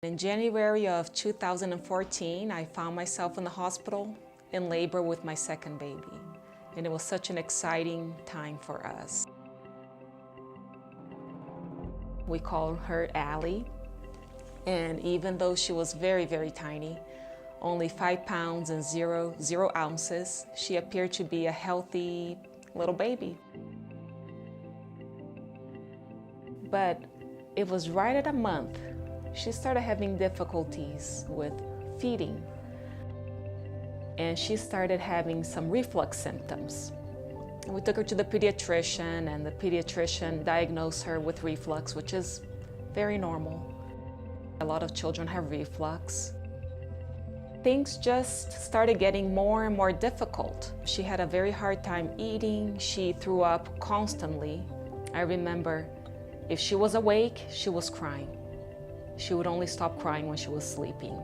In January of 2014, I found myself in the hospital in labor with my second baby. And it was such an exciting time for us. We called her Allie. And even though she was very, very tiny, only 5 pounds and zero ounces, she appeared to be a healthy little baby. But it was right at a month, she started having difficulties with feeding. And she started having some reflux symptoms. And we took her to the pediatrician, and the pediatrician diagnosed her with reflux, which is very normal. A lot of children have reflux. Things just started getting more and more difficult. She had a very hard time eating. She threw up constantly. I remember if she was awake, she was crying. She would only stop crying when she was sleeping.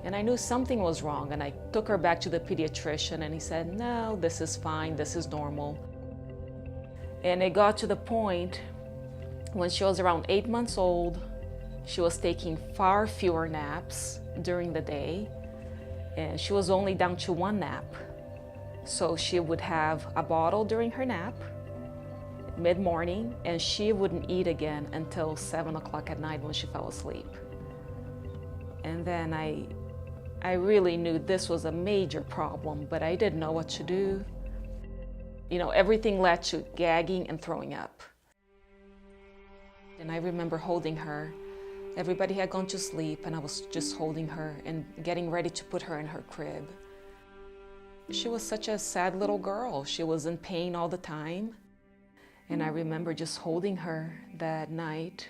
And I knew something was wrong, and I took her back to the pediatrician, and he said, no, this is fine, this is normal. And it got to the point when she was around 8 months old, she was taking far fewer naps during the day, and she was only down to 1 nap. So she would have a bottle during her nap, mid-morning, and she wouldn't eat again until 7 o'clock at night when she fell asleep. And then I really knew this was a major problem, but I didn't know what to do. You know, everything led to gagging and throwing up. And I remember holding her. Everybody had gone to sleep, and I was just holding her and getting ready to put her in her crib. She was such a sad little girl. She was in pain all the time. And I remember just holding her that night.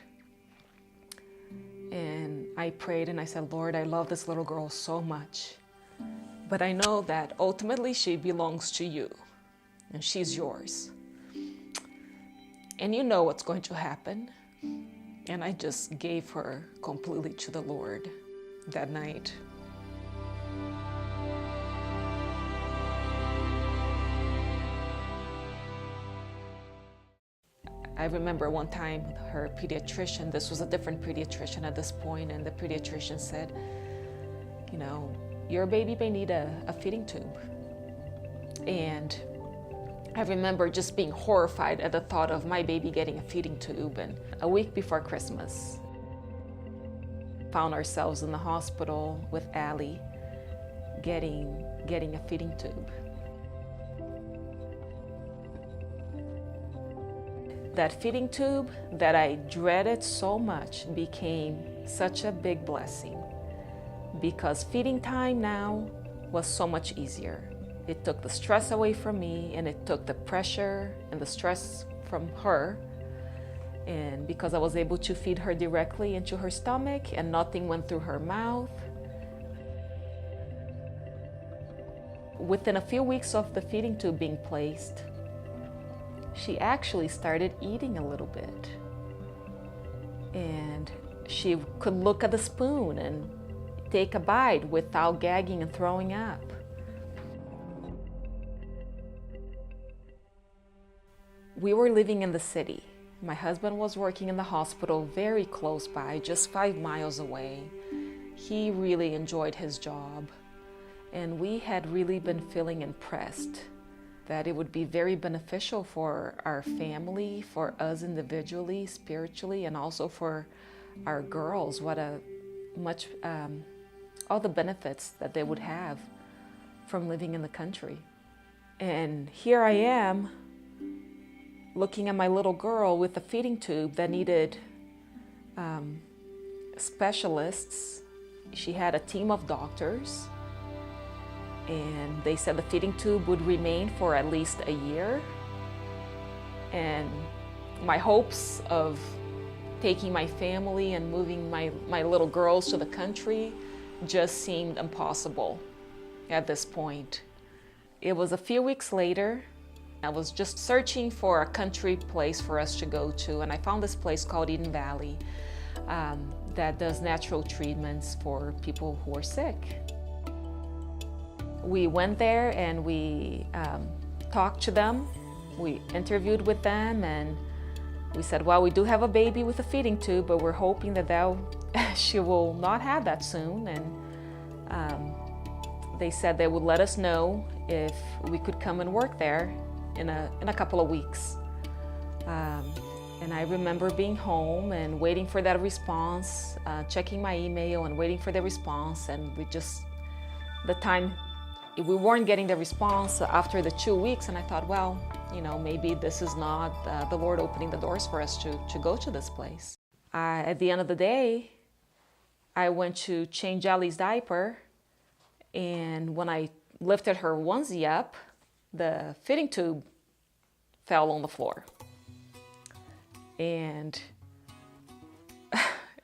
And I prayed and I said, Lord, I love this little girl so much. But I know that ultimately she belongs to you, and she's yours. And you know what's going to happen. And I just gave her completely to the Lord that night. I remember one time her pediatrician, this was a different pediatrician at this point, and the pediatrician said, you know, your baby may need a feeding tube. And I remember just being horrified at the thought of my baby getting a feeding tube. And a week before Christmas, found ourselves in the hospital with Allie getting a feeding tube. That feeding tube that I dreaded so much became such a big blessing, because feeding time now was so much easier. It took the stress away from me, and it took the pressure and the stress from her. And because I was able to feed her directly into her stomach and nothing went through her mouth. Within a few weeks of the feeding tube being placed, she actually started eating a little bit. And she could look at the spoon and take a bite without gagging and throwing up. We were living in the city. My husband was working in the hospital very close by, just 5 miles away. He really enjoyed his job. And we had really been feeling impressed that it would be very beneficial for our family, for us individually, spiritually, and also for our girls, all the benefits that they would have from living in the country. And here I am, looking at my little girl with a feeding tube that needed specialists. She had a team of doctors, and they said the feeding tube would remain for at least a year. And my hopes of taking my family and moving my little girls to the country just seemed impossible at this point. It was a few weeks later. I was just searching for a country place for us to go to, and I found this place called Eden Valley that does natural treatments for people who are sick. We went there and we talked to them. We interviewed with them, and we said, well, we do have a baby with a feeding tube, but we're hoping that they'll she will not have that soon, and they said they would let us know if we could come and work there in a couple of weeks. And I remember being home and waiting for that response, checking my email and waiting for the response, and we weren't getting the response after the 2 weeks, and I thought, well, maybe this is not the Lord opening the doors for us to go to this place. At the end of the day, I went to change Allie's diaper, and when I lifted her onesie up, the fitting tube fell on the floor. And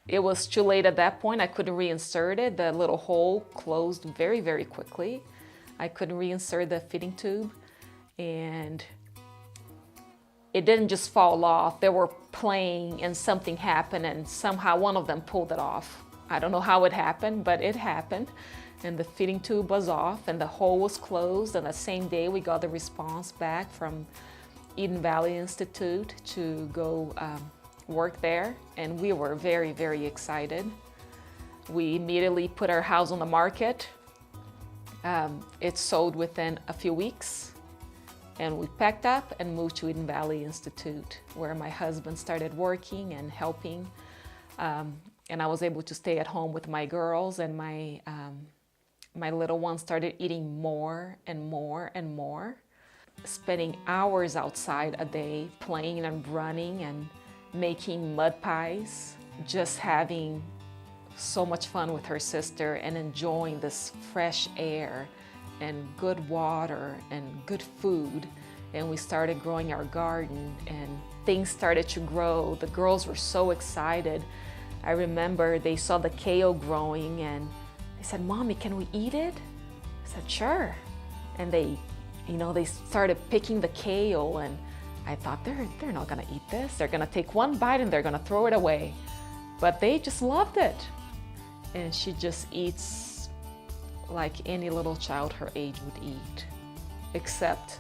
it was too late at that point. I couldn't reinsert it. The little hole closed very, very quickly. I couldn't reinsert the fitting tube, and it didn't just fall off. They were playing and something happened, and somehow one of them pulled it off. I don't know how it happened, but it happened. And the fitting tube was off and the hole was closed. And the same day we got the response back from Eden Valley Institute to go work there. And we were very, very excited. We immediately put our house on the market. It sold within a few weeks. And we packed up and moved to Eden Valley Institute, where my husband started working and helping. And I was able to stay at home with my girls, and my little one started eating more and more and more, spending hours outside a day playing and running and making mud pies, just having so much fun with her sister and enjoying this fresh air and good water and good food. And we started growing our garden, and things started to grow. The girls were so excited. I remember they saw the kale growing and they said, "Mommy, can we eat it?" I said, "Sure." And they started picking the kale, and I thought, they're not gonna eat this. They're gonna take one bite and they're gonna throw it away. But they just loved it. And she just eats like any little child her age would eat, except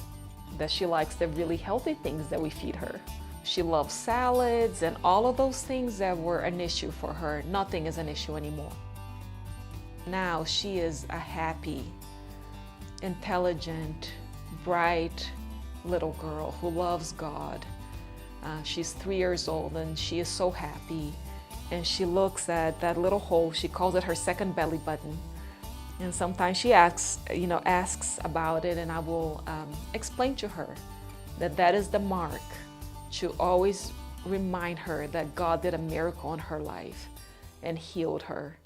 that she likes the really healthy things that we feed her. She loves salads and all of those things that were an issue for her. Nothing is an issue anymore. Now she is a happy, intelligent, bright little girl who loves God. She's 3 years old and she is so happy. And she looks at that little hole. She calls it her second belly button. And sometimes she asks about it, and I will explain to her that is the mark, to always remind her that God did a miracle in her life and healed her.